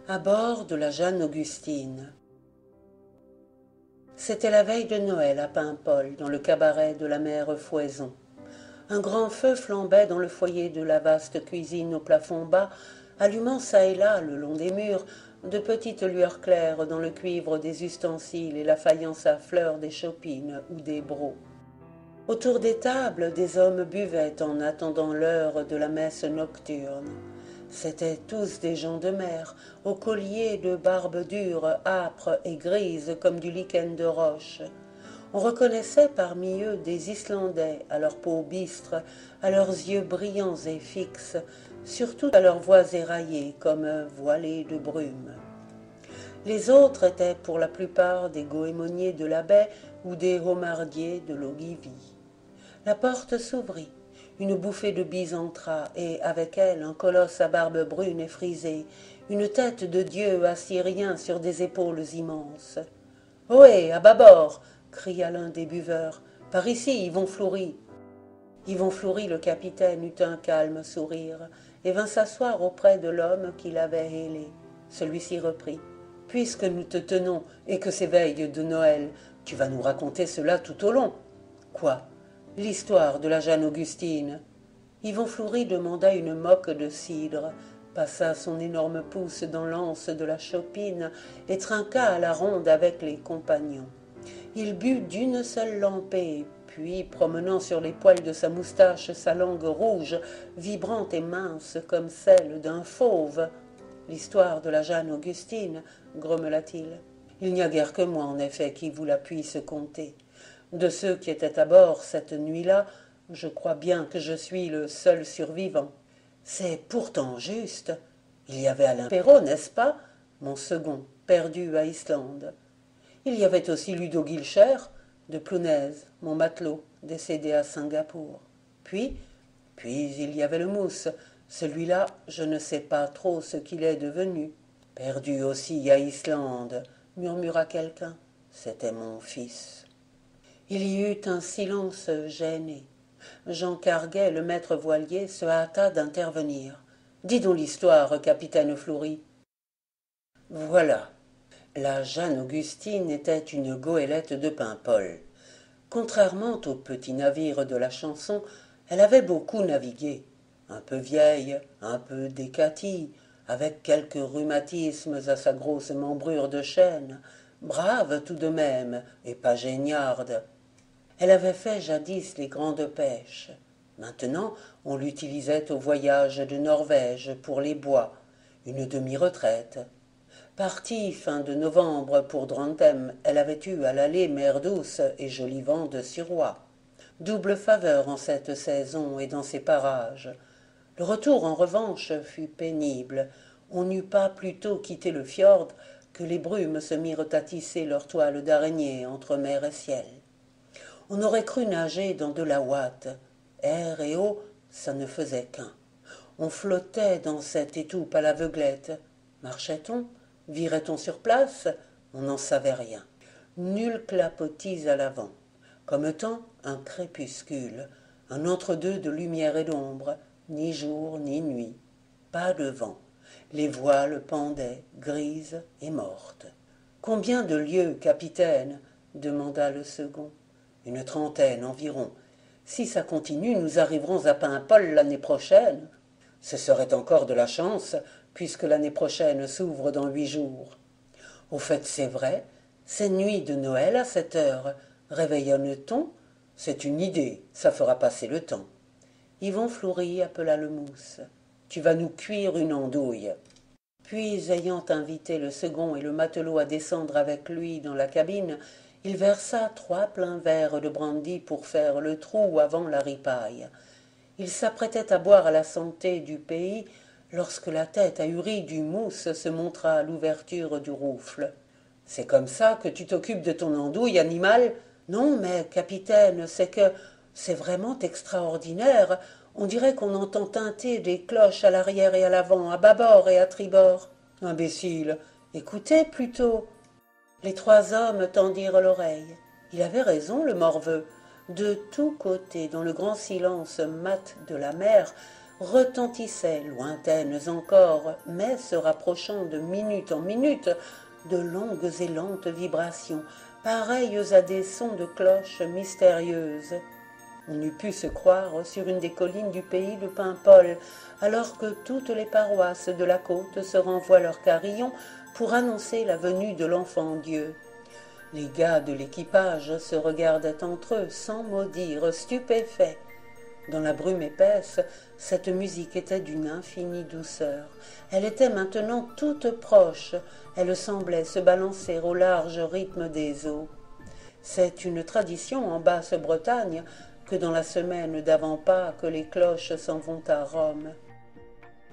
À bord de la Jeanne Augustine. C'était la veille de Noël à Paimpol, dans le cabaret de la mère Fouaison. Un grand feu flambait dans le foyer de la vaste cuisine au plafond bas, allumant çà et là, le long des murs, de petites lueurs claires dans le cuivre des ustensiles et la faïence à fleurs des chopines ou des brocs. Autour des tables, des hommes buvaient en attendant l'heure de la messe nocturne. C'étaient tous des gens de mer, aux colliers de barbe dure, âpre et grise comme du lichen de roche. On reconnaissait parmi eux des Islandais, à leur peau bistre, à leurs yeux brillants et fixes, surtout à leurs voix éraillées comme voilées de brume. Les autres étaient pour la plupart des goémoniers de la baie ou des homardiers de l'Ogyvie. La porte s'ouvrit. Une bouffée de bise entra, et avec elle un colosse à barbe brune et frisée, une tête de dieu assyrien sur des épaules immenses. « Ohé, à bâbord !» cria l'un des buveurs. « Par ici, Yvon Floury !» Yvon Floury, le capitaine, eut un calme sourire, et vint s'asseoir auprès de l'homme qui l'avait hélé. Celui-ci reprit. « Puisque nous te tenons, et que c'est veille de Noël, tu vas nous raconter cela tout au long. »« Quoi ? L'histoire de la Jeanne Augustine. » Yvon Floury demanda une moque de cidre, passa son énorme pouce dans l'anse de la chopine et trinqua à la ronde avec les compagnons. Il but d'une seule lampée, puis, promenant sur les poils de sa moustache sa langue rouge, vibrante et mince comme celle d'un fauve. « L'histoire de la Jeanne Augustine, grommela-t-il. Il n'y a guère que moi, en effet, qui vous la puisse conter. De ceux qui étaient à bord cette nuit-là, je crois bien que je suis le seul survivant. C'est pourtant juste. Il y avait Alain Perrault, n'est-ce pas, mon second, perdu à Islande. Il y avait aussi Ludo Guilcher, de Plounaise, mon matelot, décédé à Singapour. Puis il y avait le Mousse. Celui-là, je ne sais pas trop ce qu'il est devenu. Perdu aussi à Islande, murmura quelqu'un. C'était mon fils. Il y eut un silence gêné. Jean Carguet, le maître voilier, se hâta d'intervenir. « Dis donc l'histoire, capitaine Floury. » Voilà. La Jeanne Augustine était une goélette de Paimpol. Contrairement au petit navire de la chanson, elle avait beaucoup navigué. Un peu vieille, un peu décatie, avec quelques rhumatismes à sa grosse membrure de chêne, brave tout de même, et pas géniarde. Elle avait fait jadis les grandes pêches. Maintenant, on l'utilisait au voyage de Norvège pour les bois, une demi-retraite. Partie fin de novembre pour Drantem, elle avait eu à l'aller mer douce et joli vent de suroît. Double faveur en cette saison et dans ces parages. Le retour, en revanche, fut pénible. On n'eut pas plutôt quitté le fjord que les brumes se mirent à tisser leurs toiles d'araignée entre mer et ciel. On aurait cru nager dans de la ouate. Air et eau, ça ne faisait qu'un. On flottait dans cette étoupe à l'aveuglette. Marchait-on? Virait-on sur place? On n'en savait rien. Nul clapotis à l'avant. Comme temps, un crépuscule, un entre-deux de lumière et d'ombre, ni jour ni nuit. Pas de vent. Les voiles pendaient, grises et mortes. « Combien de lieues, capitaine ?» demanda le second. « Une trentaine environ. Si ça continue, nous arriverons à Paimpol l'année prochaine. Ce serait encore de la chance, puisque l'année prochaine s'ouvre dans 8 jours. Au fait, c'est vrai, c'est nuit de Noël à cette heure. Réveillonne-t-on? C'est une idée, ça fera passer le temps. » Yvon Floury appela le Mousse. « Tu vas nous cuire une andouille. » Puis, ayant invité le second et le matelot à descendre avec lui dans la cabine, il versa 3 pleins verres de brandy pour faire le trou avant la ripaille. Il s'apprêtait à boire à la santé du pays lorsque la tête ahurie du Mousse se montra à l'ouverture du rouffle. « C'est comme ça que tu t'occupes de ton andouille, animal ?»« Non, mais, capitaine, c'est vraiment extraordinaire. On dirait qu'on entend tinter des cloches à l'arrière et à l'avant, à bâbord et à tribord. Imbécile, écoutez plutôt. » Les 3 hommes tendirent l'oreille. Il avait raison, le morveux. De tous côtés, dans le grand silence mat de la mer, retentissaient, lointaines encore, mais se rapprochant de minute en minute, de longues et lentes vibrations, pareilles à des sons de cloches mystérieuses. On eût pu se croire sur une des collines du pays de Paimpol, alors que toutes les paroisses de la côte se renvoient leurs carillons pour annoncer la venue de l'enfant Dieu. Les gars de l'équipage se regardaient entre eux sans mot dire, stupéfaits. Dans la brume épaisse, cette musique était d'une infinie douceur. Elle était maintenant toute proche, elle semblait se balancer au large rythme des eaux. C'est une tradition en Basse-Bretagne que dans la semaine d'avant-Pâques les cloches s'en vont à Rome.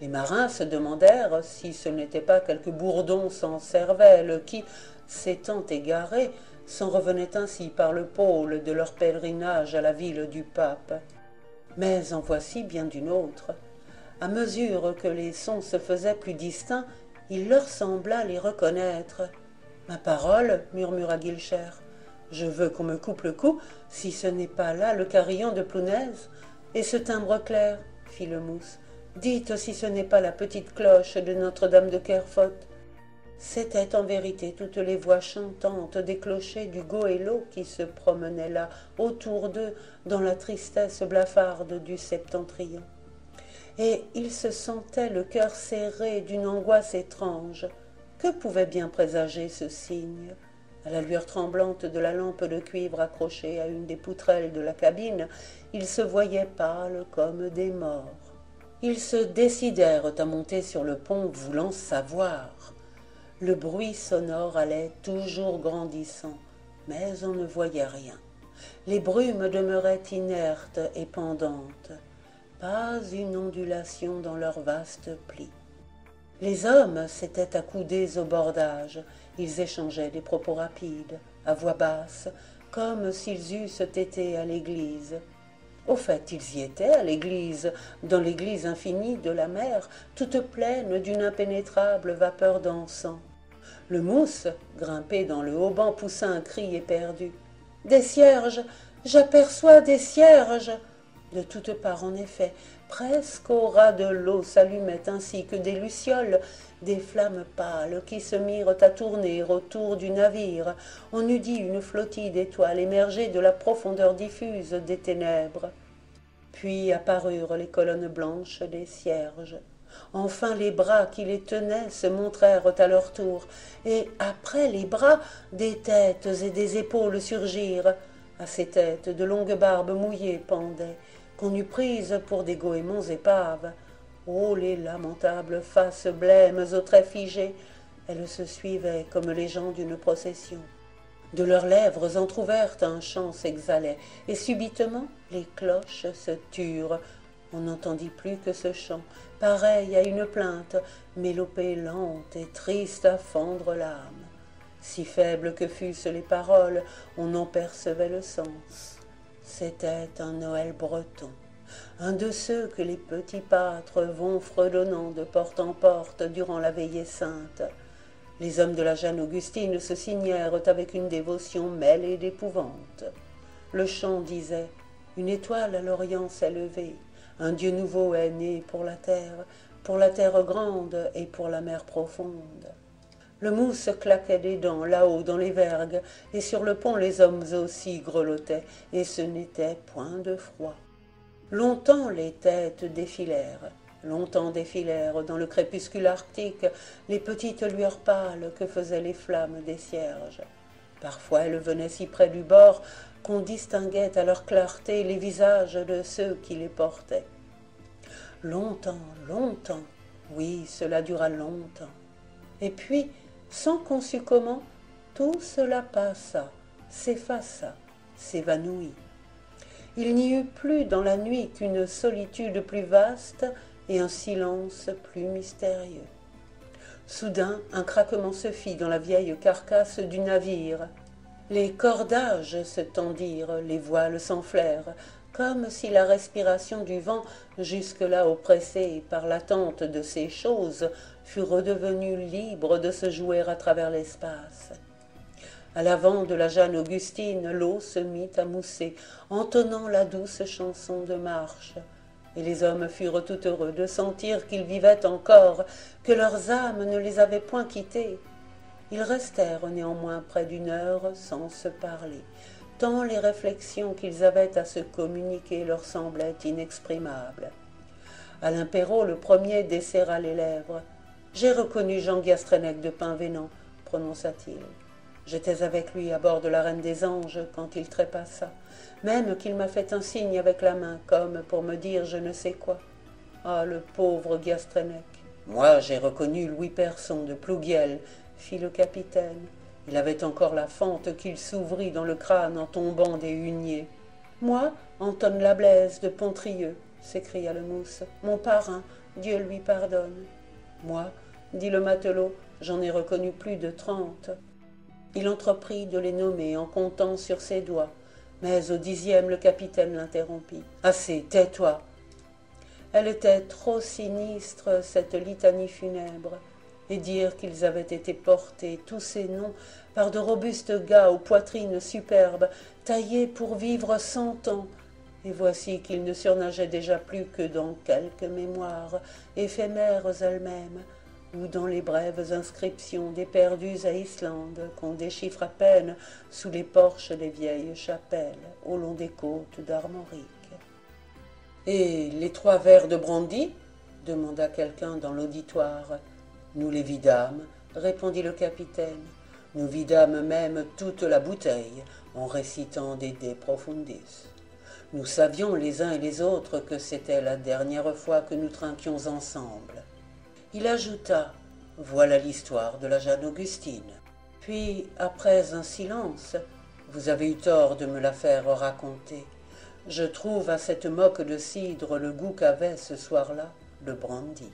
Les marins se demandèrent si ce n'était pas quelque bourdon sans cervelle qui, s'étant égarés, s'en revenaient ainsi par le pôle de leur pèlerinage à la ville du pape. Mais en voici bien d'une autre. À mesure que les sons se faisaient plus distincts, il leur sembla les reconnaître. « Ma parole, murmura Guilcher, je veux qu'on me coupe le cou, si ce n'est pas là le carillon de Plounaise. Et ce timbre clair, fit le mousse, dites si ce n'est pas la petite cloche de Notre-Dame de Kerfot. C'étaient en vérité toutes les voix chantantes des clochers du goélo qui se promenaient là, autour d'eux, dans la tristesse blafarde du septentrion. Et ils se sentaient le cœur serré d'une angoisse étrange. Que pouvait bien présager ce signe? À la lueur tremblante de la lampe de cuivre accrochée à une des poutrelles de la cabine, ils se voyaient pâles comme des morts. Ils se décidèrent à monter sur le pont, voulant savoir. Le bruit sonore allait toujours grandissant, mais on ne voyait rien. Les brumes demeuraient inertes et pendantes. Pas une ondulation dans leurs vastes plis. Les hommes s'étaient accoudés au bordage. Ils échangeaient des propos rapides, à voix basse, comme s'ils eussent été à l'église. Au fait, ils y étaient à l'église, dans l'église infinie de la mer, toute pleine d'une impénétrable vapeur d'encens. Le mousse, grimpé dans le haut banc, poussa un cri éperdu. « Des cierges! J'aperçois des cierges !» De toutes parts, en effet, presque au ras de l'eau s'allumaient ainsi que des lucioles, des flammes pâles qui se mirent à tourner autour du navire. On eût dit une flottille d'étoiles émergée de la profondeur diffuse des ténèbres. Puis apparurent les colonnes blanches des cierges. Enfin les bras qui les tenaient se montrèrent à leur tour, et après les bras, des têtes et des épaules surgirent. À ces têtes, de longues barbes mouillées pendaient, qu'on eût prises pour des goémons épaves. Oh, les lamentables faces blêmes aux traits figés! Elles se suivaient comme les gens d'une procession. De leurs lèvres entr'ouvertes un chant s'exhalait, et subitement les cloches se turent. On n'entendit plus que ce chant, pareil à une plainte, mélopée lente et triste à fendre l'âme. Si faibles que fussent les paroles, on en percevait le sens. C'était un Noël breton, un de ceux que les petits pâtres vont fredonnant de porte en porte durant la veillée sainte. Les hommes de la Jeanne Augustine se signèrent avec une dévotion mêlée d'épouvante. Le chant disait « Une étoile à l'Orient s'est levée, un Dieu nouveau est né pour la terre grande et pour la mer profonde. » Le mousse claquait des dents là-haut dans les vergues, et sur le pont les hommes aussi grelottaient, et ce n'était point de froid. Longtemps les têtes défilèrent, dans le crépuscule arctique les petites lueurs pâles que faisaient les flammes des cierges. Parfois elles venaient si près du bord qu'on distinguait à leur clarté les visages de ceux qui les portaient. Longtemps, oui, cela dura longtemps. Et puis, sans qu'on sût comment, tout cela passa, s'effaça, s'évanouit. Il n'y eut plus dans la nuit qu'une solitude plus vaste et un silence plus mystérieux. Soudain, un craquement se fit dans la vieille carcasse du navire. Les cordages se tendirent, les voiles s'enflèrent, comme si la respiration du vent, jusque-là oppressée par l'attente de ces choses, fût redevenue libre de se jouer à travers l'espace. À l'avant de la Jeanne Augustine, l'eau se mit à mousser, entonnant la douce chanson de marche. et les hommes furent tout heureux de sentir qu'ils vivaient encore, que leurs âmes ne les avaient point quittés. Ils restèrent néanmoins près d'une heure sans se parler, tant les réflexions qu'ils avaient à se communiquer leur semblaient inexprimables. Alain Perrault, le premier, desserra les lèvres. « J'ai reconnu Jean Gastrenec de Pinvenant, prononça-t-il. J'étais avec lui à bord de la Reine des Anges quand il trépassa, même qu'il m'a fait un signe avec la main, comme pour me dire je ne sais quoi. Ah, le pauvre Gastrenec! Moi, j'ai reconnu Louis Persson de Plouguiel, fit le capitaine. Il avait encore la fente qu'il s'ouvrit dans le crâne en tombant des huniers. Moi, Anton Lablaise de Pontrieux, s'écria le mousse, mon parrain, Dieu lui pardonne. Moi, dit le matelot, j'en ai reconnu plus de 30. Il entreprit de les nommer en comptant sur ses doigts, mais au 10e, le capitaine l'interrompit. « Assez, tais-toi !» Elle était trop sinistre, cette litanie funèbre, et dire qu'ils avaient été portés, tous ces noms, par de robustes gars aux poitrines superbes, taillés pour vivre 100 ans, et voici qu'ils ne surnageaient déjà plus que dans quelques mémoires, éphémères elles-mêmes, ou dans les brèves inscriptions des perdus à Islande qu'on déchiffre à peine sous les porches des vieilles chapelles au long des côtes d'Armorique. « Et les 3 verres de brandy ?» demanda quelqu'un dans l'auditoire. « Nous les vidâmes, » répondit le capitaine. « Nous vidâmes même toute la bouteille en récitant des De Profundis. Nous savions les uns et les autres que c'était la dernière fois que nous trinquions ensemble. » Il ajouta « Voilà l'histoire de la Jeanne Augustine. » Puis, après un silence, « Vous avez eu tort de me la faire raconter. Je trouve à cette moque de cidre le goût qu'avait ce soir-là le brandy. »